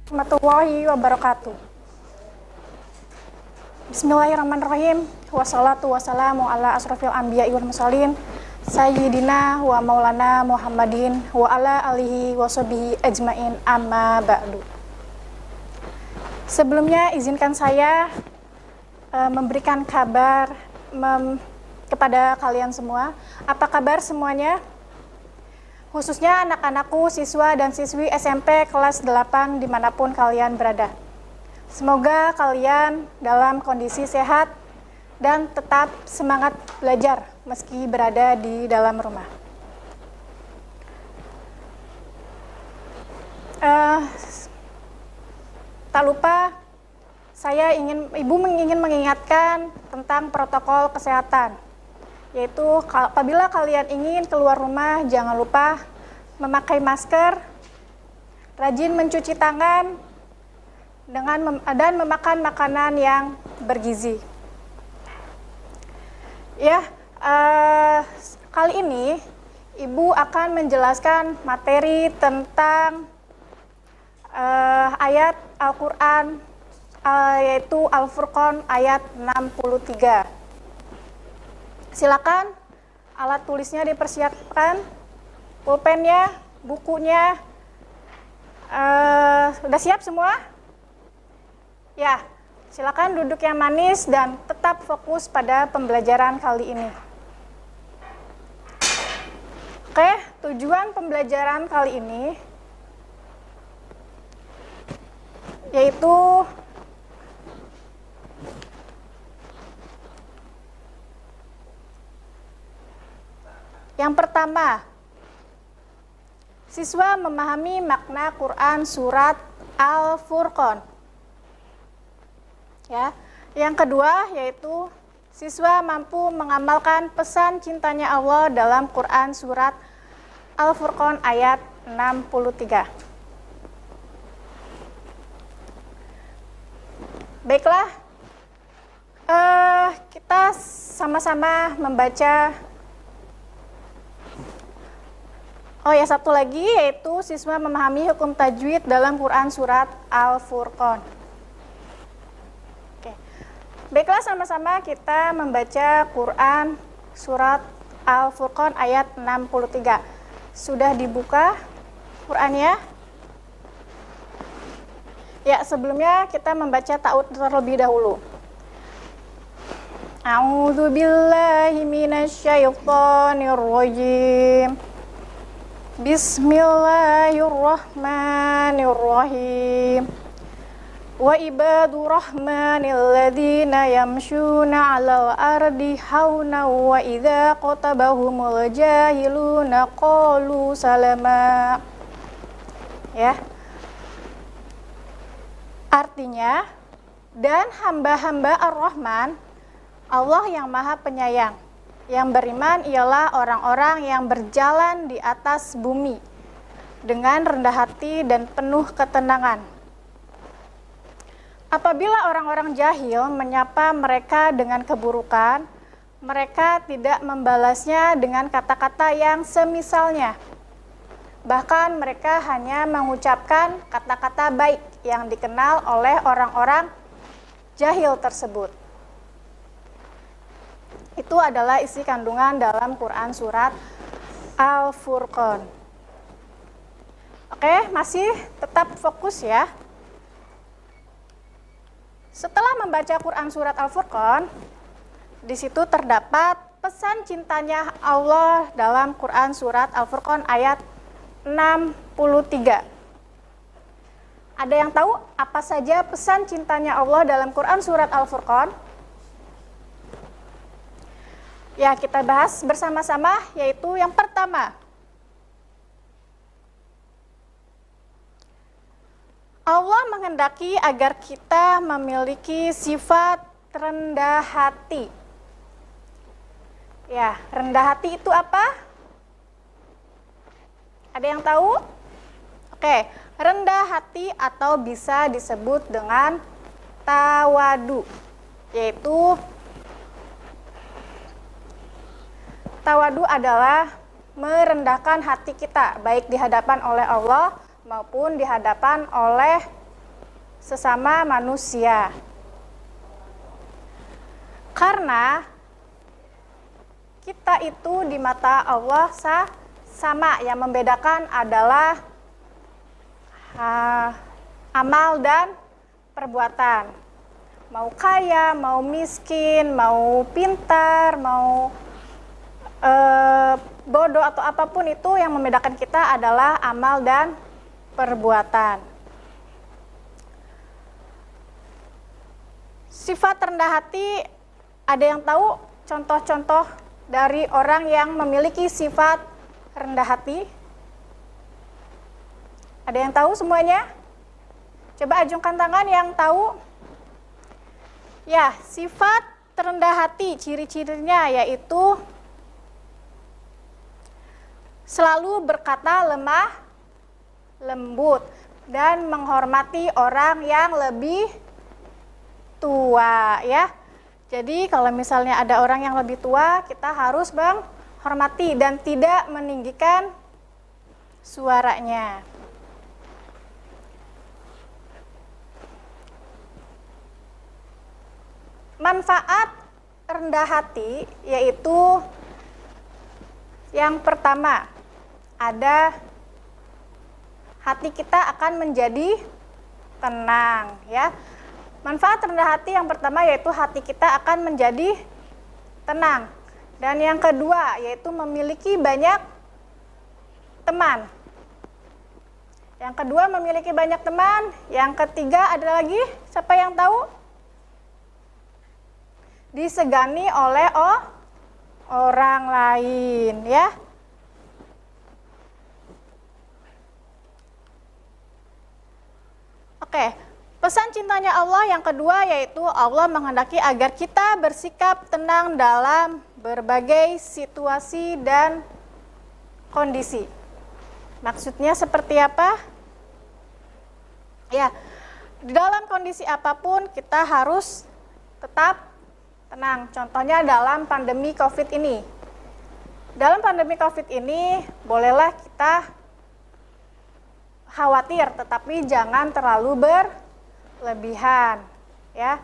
Warahmatullahi wabarakatuh. Bismillahirrahmanirrahim. Wassalatu wassalamu ala asrofil anbiya'i wal mursalin Sayyidina wa maulana Muhammadin wa ala alihi wa sahbihi ajmain, amma ba'du. Sebelumnya izinkan saya memberikan kabar kepada kalian semua. Apa kabar semuanya? Khususnya anak-anakku, siswa dan siswi SMP kelas 8 dimanapun kalian berada. Semoga kalian dalam kondisi sehat dan tetap semangat belajar meski berada di dalam rumah. Tak lupa, Ibu ingin mengingatkan tentang protokol kesehatan. Yaitu apabila kalian ingin keluar rumah, jangan lupa memakai masker, rajin mencuci tangan, dan memakan makanan yang bergizi. Ya, kali ini Ibu akan menjelaskan materi tentang ayat Al-Quran, yaitu Al-Furqan ayat 63. Silakan alat tulisnya dipersiapkan, pulpennya, bukunya. Sudah siap semua? Ya, silakan duduk yang manis dan tetap fokus pada pembelajaran kali ini. Oke, tujuan pembelajaran kali ini yaitu yang pertama, siswa memahami makna Quran surat Al-Furqan. Ya. Yang kedua yaitu siswa mampu mengamalkan pesan cintanya Allah dalam Quran surat Al-Furqan ayat 63. Baiklah, kita sama-sama membaca. Oh ya, satu lagi yaitu siswa memahami hukum tajwid dalam Quran surat Al-Furqan. Oke. Baiklah, sama-sama kita membaca Quran surat Al-Furqan ayat 63. Sudah dibuka Qurannya? Ya, sebelumnya kita membaca ta'awudz terlebih dahulu. A'udzu billahi minasyaitonir rajim. Bismillahirrahmanirrahim. Wa ibadu rahmanil ladzina yamshuna 'alal ardi hauna wa idza qatabahumul jahiluna qalu salama. Ya. Artinya, dan hamba-hamba Ar-Rahman, Allah yang Maha Penyayang. Yang beriman ialah orang-orang yang berjalan di atas bumi dengan rendah hati dan penuh ketenangan. Apabila orang-orang jahil menyapa mereka dengan keburukan, mereka tidak membalasnya dengan kata-kata yang semisalnya. Bahkan mereka hanya mengucapkan kata-kata baik yang dikenal oleh orang-orang jahil tersebut. Itu adalah isi kandungan dalam Quran surat Al-Furqan. Oke, masih tetap fokus ya. Setelah membaca Quran surat Al-Furqan, di situ terdapat pesan cintanya Allah dalam Quran surat Al-Furqan ayat 63. Ada yang tahu apa saja pesan cintanya Allah dalam Quran surat Al-Furqan? Ya, kita bahas bersama-sama, yaitu yang pertama. Allah menghendaki agar kita memiliki sifat rendah hati. Ya, rendah hati itu apa? Ada yang tahu? Oke, rendah hati atau bisa disebut dengan tawadu, yaitu tawadu adalah merendahkan hati kita, baik di hadapan oleh Allah maupun di hadapan oleh sesama manusia. Karena kita itu di mata Allah sama, yang membedakan adalah amal dan perbuatan. Mau kaya, mau miskin, mau pintar, mau bodoh atau apapun itu, yang membedakan kita adalah amal dan perbuatan. Sifat rendah hati, ada yang tahu contoh-contoh dari orang yang memiliki sifat rendah hati? Ada yang tahu semuanya? Coba ajungkan tangan yang tahu. Ya, sifat rendah hati, ciri-cirinya yaitu selalu berkata lemah lembut dan menghormati orang yang lebih tua, ya. Jadi kalau misalnya ada orang yang lebih tua, kita harus menghormati dan tidak meninggikan suaranya. Manfaat rendah hati yaitu yang pertama, ada hati kita akan menjadi tenang, ya. Manfaat rendah hati yang pertama yaitu hati kita akan menjadi tenang. Dan yang kedua yaitu memiliki banyak teman. Yang kedua memiliki banyak teman. Yang ketiga ada lagi, siapa yang tahu? Disegani oleh orang lain, ya. Oke. Pesan cintanya Allah yang kedua yaitu Allah menghendaki agar kita bersikap tenang dalam berbagai situasi dan kondisi. Maksudnya seperti apa? Ya, di dalam kondisi apapun kita harus tetap tenang. Contohnya dalam pandemi COVID ini. Dalam pandemi COVID ini bolehlah kita khawatir, tetapi jangan terlalu berlebihan, ya.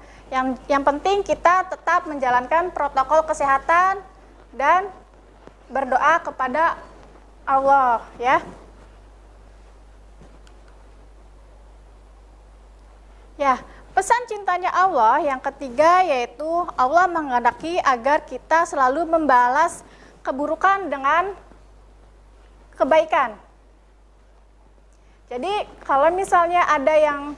Yang penting kita tetap menjalankan protokol kesehatan dan berdoa kepada Allah, ya. Ya, pesan cintanya Allah yang ketiga yaitu Allah menghendaki agar kita selalu membalas keburukan dengan kebaikan. Jadi kalau misalnya ada yang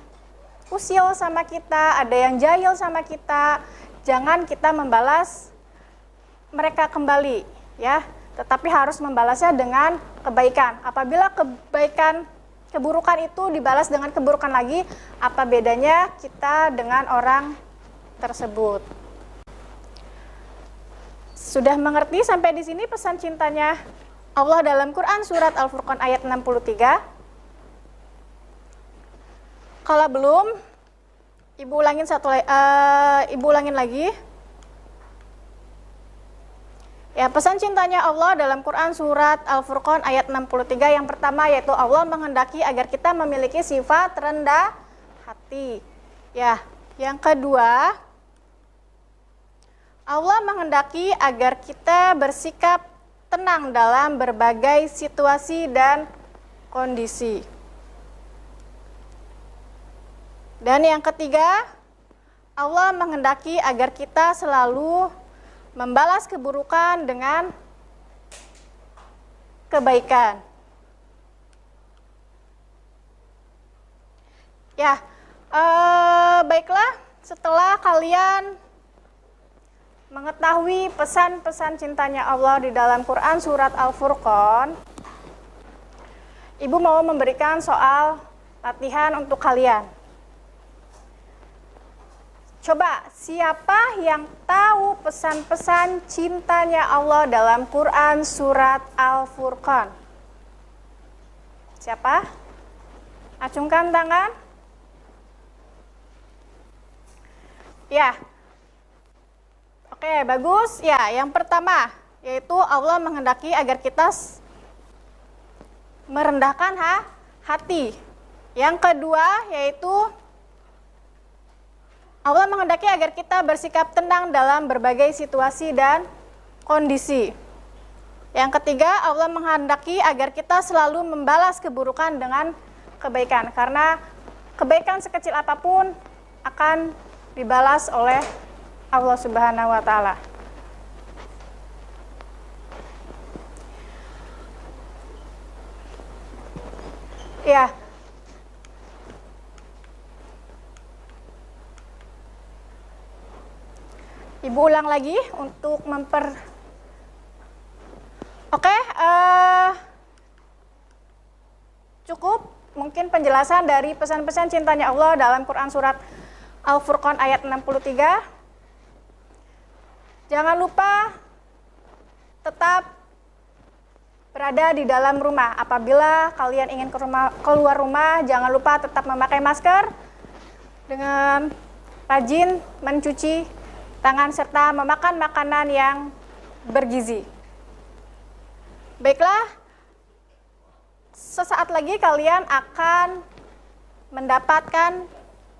usil sama kita, ada yang jahil sama kita, jangan kita membalas mereka kembali, ya. Tetapi harus membalasnya dengan kebaikan. Apabila keburukan itu dibalas dengan keburukan lagi, apa bedanya kita dengan orang tersebut? Sudah mengerti sampai di sini pesan cintanya Allah dalam Quran surat Al-Furqan ayat 63? Kalau belum, Ibu ulangin lagi. Ya, pesan cintanya Allah dalam Quran surat Al-Furqan ayat 63 yang pertama yaitu Allah menghendaki agar kita memiliki sifat rendah hati. Ya, yang kedua, Allah menghendaki agar kita bersikap tenang dalam berbagai situasi dan kondisi. Dan yang ketiga, Allah menghendaki agar kita selalu membalas keburukan dengan kebaikan. Ya, baiklah, setelah kalian mengetahui pesan-pesan cintanya Allah di dalam Quran surat Al-Furqan, Ibu mau memberikan soal latihan untuk kalian. Coba, siapa yang tahu pesan-pesan cintanya Allah dalam Quran surat Al-Furqan? Siapa? Acungkan tangan. Ya. Oke, bagus. Ya, yang pertama yaitu Allah menghendaki agar kita merendahkan hati. Yang kedua yaitu Allah menghendaki agar kita bersikap tenang dalam berbagai situasi dan kondisi. Yang ketiga, Allah menghendaki agar kita selalu membalas keburukan dengan kebaikan, karena kebaikan sekecil apapun akan dibalas oleh Allah Subhanahu wa taala. Ya. Ibu ulang lagi untuk Oke, cukup mungkin penjelasan dari pesan-pesan cintanya Allah dalam Quran surat Al-Furqan ayat 63. Jangan lupa tetap berada di dalam rumah. Apabila kalian ingin keluar rumah, jangan lupa tetap memakai masker dengan rajin mencuci tangan serta memakan makanan yang bergizi. Baiklah, sesaat lagi kalian akan mendapatkan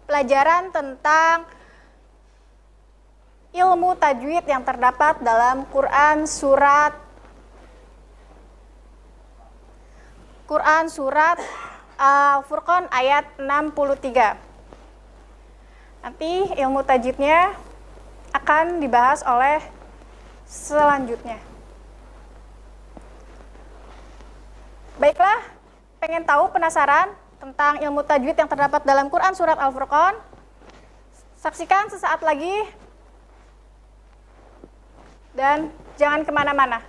pelajaran tentang ilmu tajwid yang terdapat dalam Quran surat Al-Furqan ayat 63. Nanti ilmu tajwidnya akan dibahas oleh selanjutnya. Baiklah, pengen tahu, penasaran tentang ilmu tajwid yang terdapat dalam Quran surat Al-Furqan? Saksikan sesaat lagi dan jangan kemana-mana.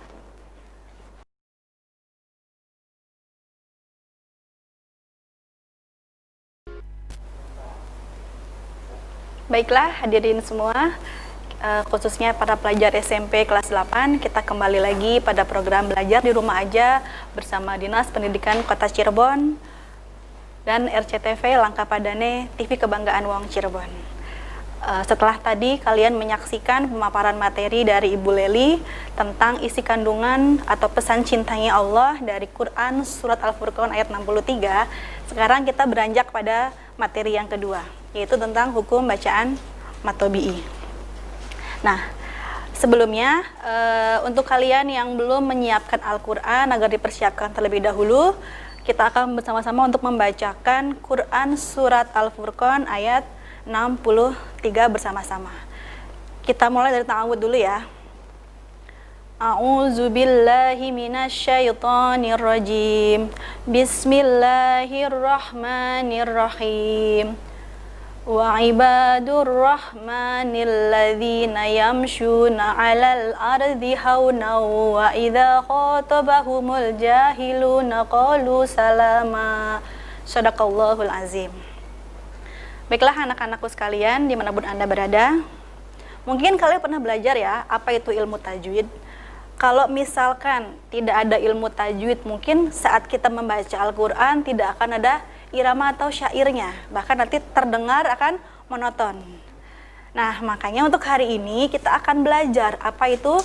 Baiklah hadirin semua, khususnya para pelajar SMP kelas 8, kita kembali lagi pada program belajar di rumah aja bersama Dinas Pendidikan Kota Cirebon dan RCTV Langkah Padane TV Kebanggaan Wong Cirebon. Setelah tadi kalian menyaksikan pemaparan materi dari Ibu Leli tentang isi kandungan atau pesan cintanya Allah dari Quran surat Al-Furqan ayat 63, sekarang kita beranjak pada materi yang kedua, yaitu tentang hukum bacaan mad tabi'i. Nah, sebelumnya untuk kalian yang belum menyiapkan Al-Quran agar dipersiapkan terlebih dahulu, kita akan bersama-sama untuk membacakan Quran surat Al-Furqan ayat 63 bersama-sama. Kita mulai dari ta'awud dulu ya. A'udzu billahi minasyaitonir rajim. Bismillahirrahmanirrahim. Wa ibadur rahmanil ladzina yamshuna 'alal ardi hauna wa idza khatabahumul jahiluna qalu salama. Shadaqallahul azim. Baiklah anak-anakku sekalian dimanapun Anda berada, mungkin kalian pernah belajar ya apa itu ilmu tajwid. Kalau misalkan tidak ada ilmu tajwid, mungkin saat kita membaca Al-Quran tidak akan ada irama atau syairnya, bahkan nanti terdengar akan monoton. Nah, makanya untuk hari ini kita akan belajar apa itu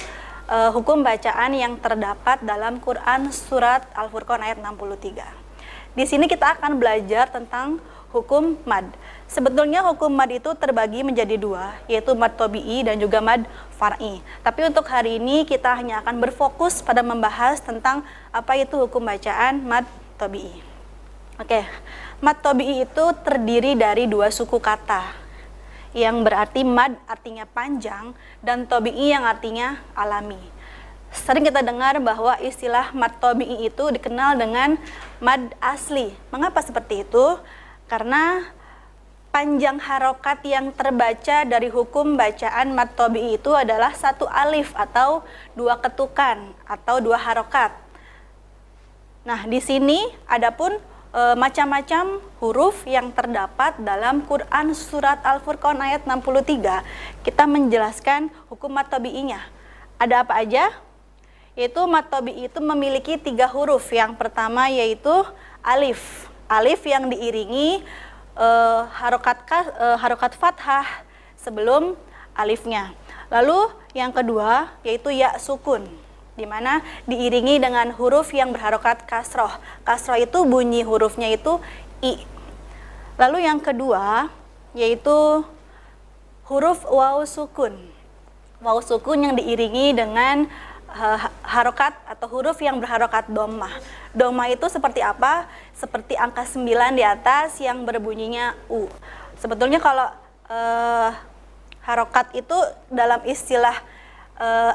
hukum bacaan yang terdapat dalam Quran surat Al-Furqan ayat 63. Di sini kita akan belajar tentang hukum mad. Sebetulnya hukum mad itu terbagi menjadi dua, yaitu mad tabi'i dan juga mad far'i. Tapi untuk hari ini kita hanya akan berfokus pada membahas tentang apa itu hukum bacaan mad tabi'i. Oke, mad tabi'i itu terdiri dari dua suku kata, yang berarti mad artinya panjang dan tabi'i yang artinya alami. Sering kita dengar bahwa istilah mad tabi'i itu dikenal dengan mad asli. Mengapa seperti itu? Karena panjang harokat yang terbaca dari hukum bacaan mad tabi'i itu adalah satu alif atau dua ketukan atau dua harokat. Nah, di sini adapun macam-macam huruf yang terdapat dalam Quran surat Al-Furqan ayat 63. Kita menjelaskan hukum mad tabi'inya. Ada apa aja? Yaitu mad tabi'i itu memiliki 3 huruf. Yang pertama yaitu alif. Alif yang diiringi harokat fathah sebelum alifnya. Lalu yang kedua yaitu ya sukun, di mana diiringi dengan huruf yang berharokat kasroh. Kasroh itu bunyi hurufnya itu i. Lalu yang kedua yaitu huruf waw sukun. Waw sukun yang diiringi dengan harokat atau huruf yang berharokat dhammah. Dhammah itu seperti apa? Seperti angka 9 di atas yang berbunyinya U. Sebetulnya kalau harokat itu dalam istilah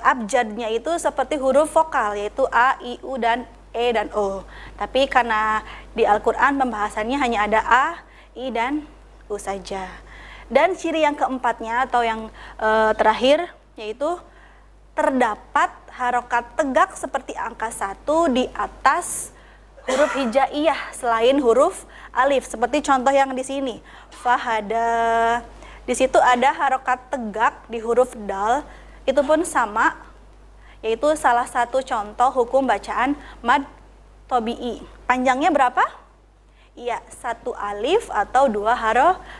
abjadnya itu seperti huruf vokal, yaitu A, I, U, dan E, dan O. Tapi karena di Al-Quran pembahasannya hanya ada A, I, dan U saja. Dan ciri yang keempatnya atau yang terakhir yaitu terdapat harokat tegak seperti angka 1 di atas huruf hijaiyah selain huruf alif. Seperti contoh yang di sini. Fahada. Di situ ada harokat tegak di huruf dal. Itu pun sama, yaitu salah satu contoh hukum bacaan mad tabi'i. Panjangnya berapa? Iya, 1 alif atau 2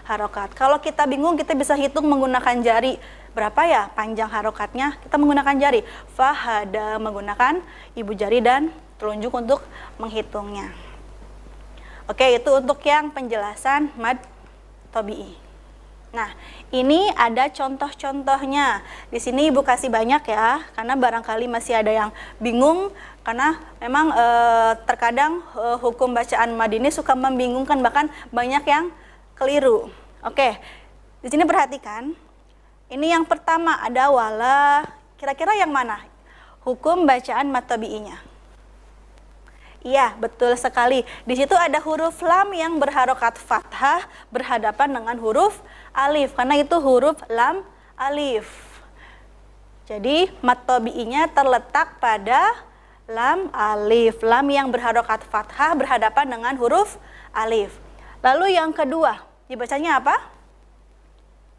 harokat. Kalau kita bingung, kita bisa hitung menggunakan jari. Berapa ya panjang harokatnya? Kita menggunakan jari. Fahada, menggunakan ibu jari dan telunjuk untuk menghitungnya. Oke, itu untuk yang penjelasan mad tabi'i. Nah, ini ada contoh-contohnya. Di sini Ibu kasih banyak ya, karena barangkali masih ada yang bingung, karena memang terkadang hukum bacaan mad ini suka membingungkan, bahkan banyak yang keliru. Oke, di sini perhatikan. Ini yang pertama ada wala. Kira-kira yang mana hukum bacaan mad tabi'inya? Iya, betul sekali. Di situ ada huruf lam yang berharokat fathah berhadapan dengan huruf alif, karena itu huruf lam alif. Jadi mad tabi'inya terletak pada lam alif, lam yang berharokat fathah berhadapan dengan huruf alif. Lalu yang kedua, dibacanya apa?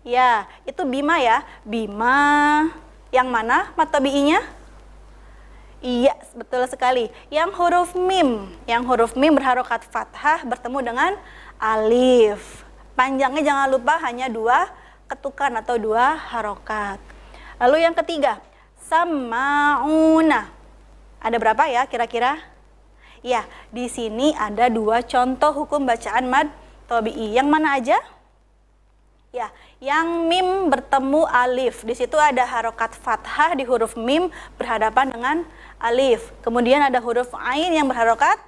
Ya, itu bima ya. Bima. Yang mana mad tabi'inya? Iya, betul sekali. Yang huruf mim. Yang huruf mim berharokat fathah bertemu dengan alif. Panjangnya jangan lupa hanya 2 ketukan atau 2 harokat. Lalu yang ketiga, sama'una. Ada berapa ya kira-kira? Ya, di sini ada 2 contoh hukum bacaan mad tabi'i. Yang mana aja? Ya, yang mim bertemu alif. Di situ ada harokat fathah di huruf mim berhadapan dengan alif. Kemudian ada huruf ain yang berharokat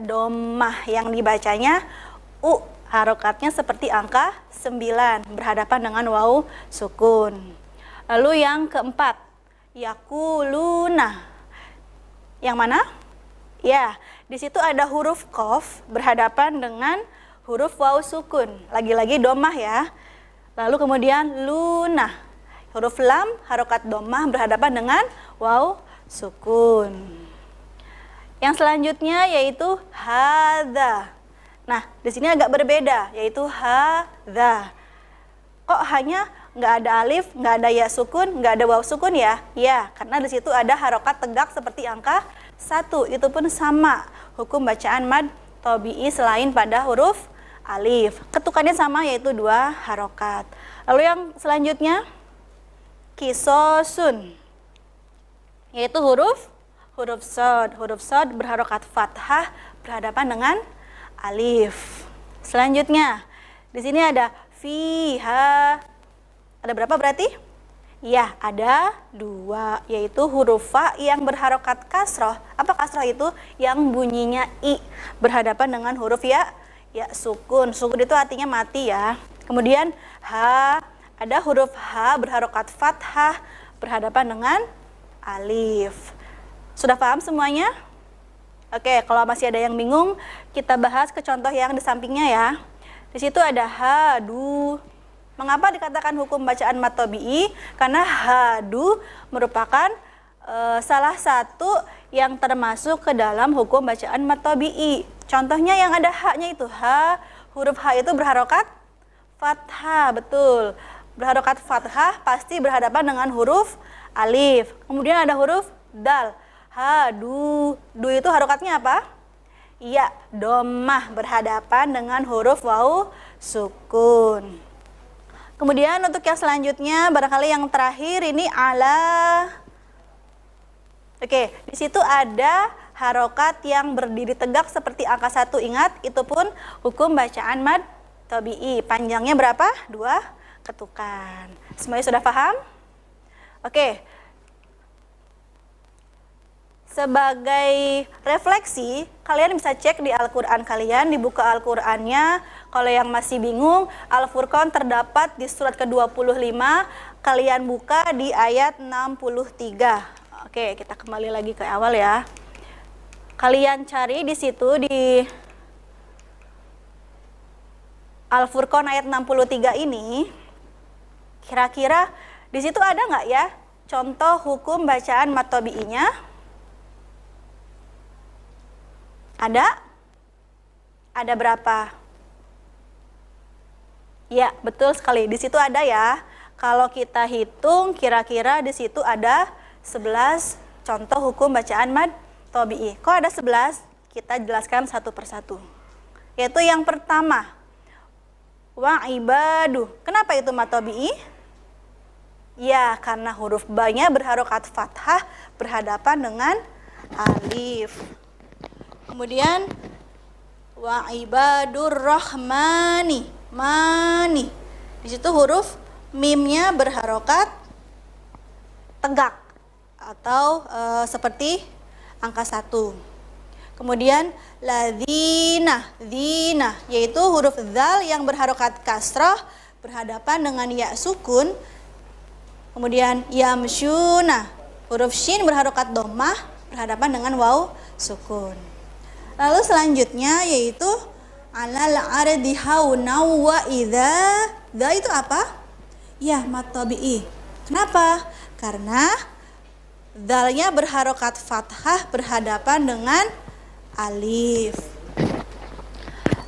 dhammah, yang dibacanya U. Harokatnya seperti angka 9 berhadapan dengan waw sukun. Lalu yang keempat, yakuluna. Yang mana? Ya, di situ ada huruf qaf berhadapan dengan huruf waw sukun, lagi-lagi dhammah ya. Lalu kemudian luna, huruf lam harokat dhammah berhadapan dengan waw sukun. Yang selanjutnya yaitu hadza. Nah, di sini agak berbeda, yaitu hadza. Kok hanya nggak ada alif, nggak ada ya sukun, nggak ada waw sukun ya? Ya, karena di situ ada harokat tegak seperti angka 1. Itu pun sama hukum bacaan mad tabi'i selain pada huruf alif. Ketukannya sama, yaitu 2 harokat. Lalu yang selanjutnya kisosun, yaitu huruf sod. Huruf sod berharokat fathah berhadapan dengan alif. Selanjutnya di sini ada fiha. Ada berapa berarti? Ya, ada 2, yaitu huruf fa yang berharokat kasroh. Apa kasroh itu? Yang bunyinya i berhadapan dengan huruf ya sukun. Sukun itu artinya mati ya. Kemudian ha, ada huruf ha berharokat fathah berhadapan dengan alif. Sudah paham semuanya? Oke, kalau masih ada yang bingung, kita bahas ke contoh yang di sampingnya ya. Di situ ada hadu. Mengapa dikatakan hukum bacaan mad tabi'i? Karena hadu merupakan salah satu yang termasuk ke dalam hukum bacaan mad tabi'i. Contohnya yang ada haknya itu ha, huruf ha itu berharokat fathah, betul. Berharokat fathah pasti berhadapan dengan huruf alif. Kemudian ada huruf dal. Ha, du itu harokatnya apa? Iya, dhammah berhadapan dengan huruf waw sukun. Kemudian untuk yang selanjutnya, barangkali yang terakhir ini ala. Oke, di situ ada harokat yang berdiri tegak seperti angka 1. Ingat, itu pun hukum bacaan mad tabi'i. Panjangnya berapa? 2 ketukan. Semuanya sudah paham? Oke. Sebagai refleksi, kalian bisa cek di Al-Quran kalian, dibuka Al-Qurannya. Kalau yang masih bingung, Al-Furqan terdapat di surat ke-25, kalian buka di ayat 63. Oke, kita kembali lagi ke awal ya. Kalian cari di situ di Al-Furqan ayat 63 ini, kira-kira di situ ada nggak ya contoh hukum bacaan mad tabi'inya? Ada? Ada berapa? Ya, betul sekali. Di situ ada ya. Kalau kita hitung, kira-kira di situ ada 11 contoh hukum bacaan mad tabi'i. Kok ada 11? Kita jelaskan satu persatu. Yaitu yang pertama, wa ibadu. Kenapa itu mad tabi'i? Ya, karena huruf ba-nya berharokat fathah berhadapan dengan alif. Kemudian wa ibadur rahmani, mani. Di situ huruf mimnya berharokat tegak atau seperti angka 1. Kemudian ladzina, dzina, yaitu huruf dzal yang berharokat kasrah berhadapan dengan ya sukun. Kemudian yamsyuna, huruf shin berharokat dhammah berhadapan dengan waw sukun. Lalu selanjutnya yaitu alal ardi hauna wa idza. Dza itu apa? Ya, mad tabi'i. Kenapa? Karena dzalnya berharokat fathah berhadapan dengan alif.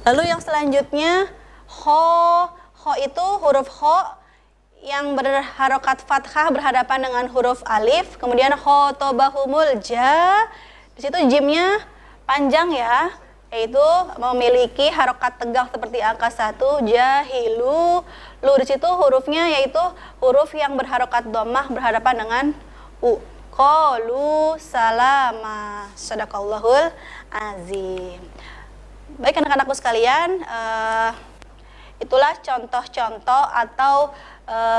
Lalu yang selanjutnya kho itu huruf kho yang berharokat fathah berhadapan dengan huruf alif. Kemudian khotobahumul ja. Di situ jimnya panjang ya, yaitu memiliki harokat tegak seperti angka 1, jahilu. Lu di situ hurufnya yaitu huruf yang berharokat dhammah berhadapan dengan u. Qalu salama. Shadaqallahul azim. Baik anak-anakku sekalian, itulah contoh-contoh atau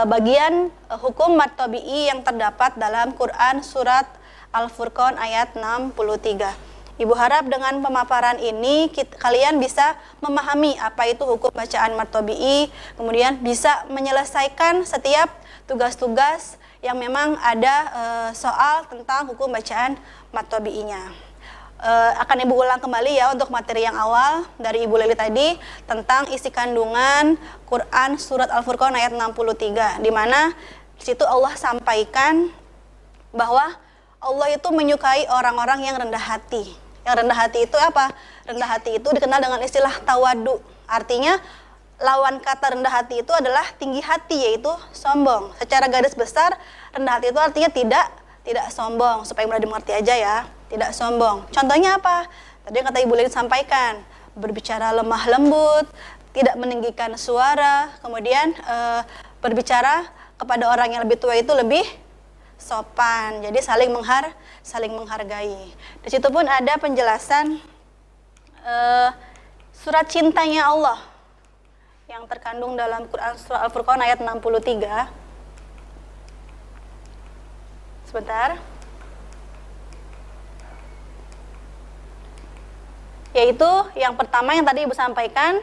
bagian hukum mad tabi'i yang terdapat dalam Quran surat Al-Furqan ayat 63. Ibu harap dengan pemaparan ini kalian bisa memahami apa itu hukum bacaan mad tabi'i, kemudian bisa menyelesaikan setiap tugas-tugas yang memang ada soal tentang hukum bacaan mad tabi'inya. Akan Ibu ulang kembali ya untuk materi yang awal dari Ibu Leli tadi tentang isi kandungan Quran surat Al-Furqan ayat 63, di mana di situ Allah sampaikan bahwa Allah itu menyukai orang-orang yang rendah hati. Yang rendah hati itu apa? Rendah hati itu dikenal dengan istilah tawadu. Artinya lawan kata rendah hati itu adalah tinggi hati, yaitu sombong. Secara garis besar, rendah hati itu artinya tidak sombong. Supaya mudah dimengerti aja ya, tidak sombong. Contohnya apa? Tadi yang kata Ibu Lili sampaikan, berbicara lemah lembut, tidak meninggikan suara, kemudian berbicara kepada orang yang lebih tua itu lebih sopan, jadi saling menghargai. Di situ pun ada penjelasan surat cintanya Allah yang terkandung dalam Quran surah Al-Furqan ayat 63. Sebentar. Yaitu yang pertama yang tadi Ibu sampaikan,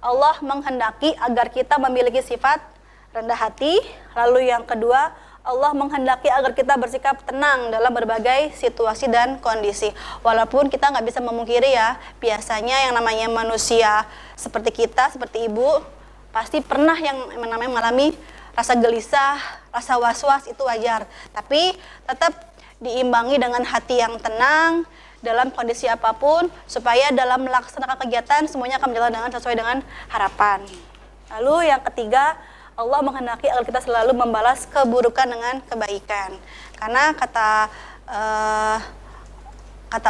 Allah menghendaki agar kita memiliki sifat rendah hati. Lalu yang kedua, Allah menghendaki agar kita bersikap tenang dalam berbagai situasi dan kondisi. Walaupun kita nggak bisa memungkiri ya, biasanya yang namanya manusia seperti kita, seperti Ibu, pasti pernah yang namanya mengalami rasa gelisah, rasa was-was, itu wajar. Tapi tetap diimbangi dengan hati yang tenang dalam kondisi apapun, supaya dalam melaksanakan kegiatan semuanya akan berjalan dengan sesuai dengan harapan. Lalu yang ketiga, Allah menghendaki agar kita selalu membalas keburukan dengan kebaikan. Karena kata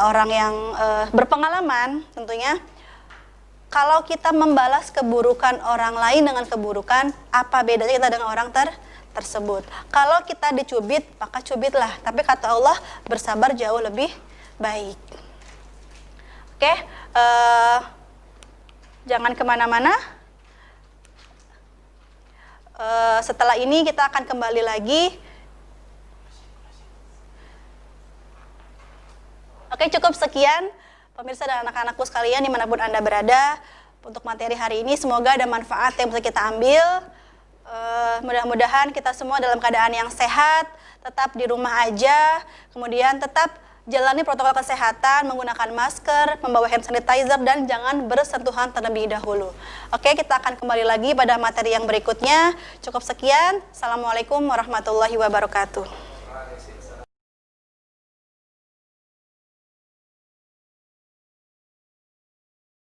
orang yang berpengalaman tentunya, kalau kita membalas keburukan orang lain dengan keburukan, apa bedanya kita dengan orang tersebut? Kalau kita dicubit, maka cubitlah. Tapi kata Allah, bersabar jauh lebih baik. Oke, jangan kemana-mana. Setelah ini kita akan kembali lagi. Oke, cukup sekian pemirsa dan anak-anakku sekalian dimanapun Anda berada untuk materi hari ini. Semoga ada manfaat yang bisa kita ambil. Mudah-mudahan kita semua dalam keadaan yang sehat, tetap di rumah aja, kemudian tetap jalani protokol kesehatan, menggunakan masker, membawa hand sanitizer, dan jangan bersentuhan terlebih dahulu. Oke, kita akan kembali lagi pada materi yang berikutnya. Cukup sekian. Assalamualaikum warahmatullahi wabarakatuh.